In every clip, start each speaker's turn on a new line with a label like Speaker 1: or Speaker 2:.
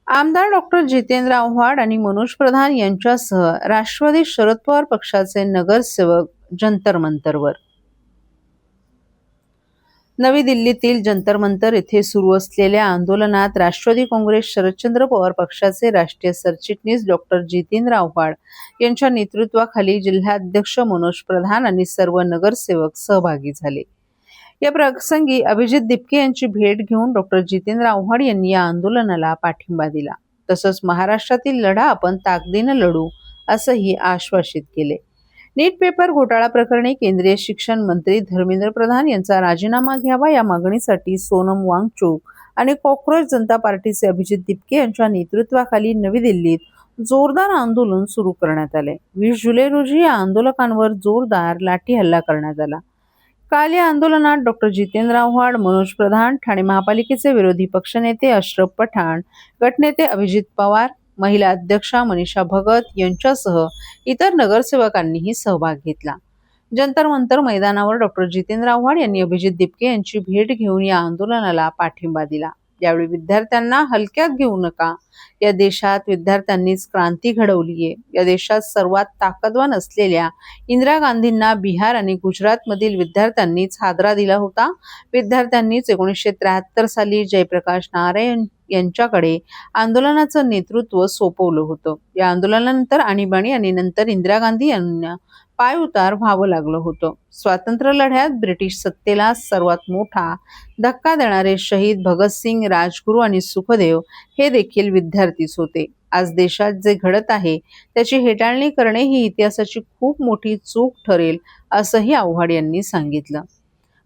Speaker 1: आमदार डॉक्टर जितेंद्र आव्हाड आणि मनोज प्रधान यांच्यासह राष्ट्रवादी शरद पवार पक्षाचे नगरसेवक जंतर मंतरवर. नवी दिल्लीतील जंतर मंतर येथे सुरू असलेल्या आंदोलनात राष्ट्रवादी काँग्रेस शरदचंद्र पवार पक्षाचे राष्ट्रीय सरचिटणीस डॉक्टर जितेंद्र आव्हाड यांच्या नेतृत्वाखाली जिल्हाध्यक्ष मनोज प्रधान आणि सर्व नगरसेवक सहभागी झाले. या प्रसंगी अभिजित दिपके यांची भेट घेऊन डॉक्टर जितेंद्र आव्हाड यांनी या आंदोलनाला पाठिंबा दिला. तसंच महाराष्ट्रातील लढा आपण ताकदीनं लढू असंही आश्वासित केले. नीट पेपर घोटाळा प्रकरणी केंद्रीय शिक्षण मंत्री धर्मेंद्र प्रधान यांचा राजीनामा घ्यावा या मागणीसाठी सोनम वांगचुक आणि कॉक्रोच जनता पार्टीचे अभिजित दिपके यांच्या नेतृत्वाखाली नवी दिल्लीत जोरदार आंदोलन सुरू करण्यात आले. 20 जुलै रोजी या आंदोलकांवर जोरदार लाठी हल्ला करण्यात आला. काल या आंदोलनात डॉक्टर जितेंद्र आव्हाड, मनोज प्रधान, ठाणे महापालिकेचे विरोधी पक्षनेते अशरफ पठाण, गटनेते अभिजित पवार, महिला अध्यक्षा मनीषा भगत यांच्यासह इतर नगरसेवकांनीही सहभाग घेतला. जंतर मंतर मैदानावर डॉक्टर जितेंद्र आव्हाड यांनी अभिजित दिपके यांची भेट घेऊन या आंदोलनाला पाठिंबा दिला. यावेळी विद्यार्थ्यांना हलक्यात घेऊ नका. या देशात विद्यार्थ्यांनीच क्रांती घडवलीये. या देशात सर्वात ताकदवान असलेल्या इंदिरा गांधींना बिहार आणि गुजरातमधील विद्यार्थ्यांनीच हादरा दिला होता. विद्यार्थ्यांनीच 1973 साली जयप्रकाश नारायण यांच्याकडे आंदोलनाचं नेतृत्व सोपवलं होतं. या आंदोलनानंतर आणीबाणी आणि नंतर इंदिरा गांधी यांना पायउतार व्हावं लागलं होतं. स्वातंत्र्य लढ्यात ब्रिटिश सत्तेला सर्वात मोठा धक्का देणारे शहीद भगतसिंग, राजगुरू आणि सुखदेव हे देखील विद्यार्थीच होते. आज देशात जे घडत आहे त्याची हेटाळणी करणे ही इतिहासाची खूप मोठी चूक ठरेल असंही आव्हाड यांनी सांगितलं.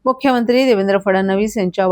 Speaker 1: मुख्यमंत्री देवेंद्र फडणवीस यांच्या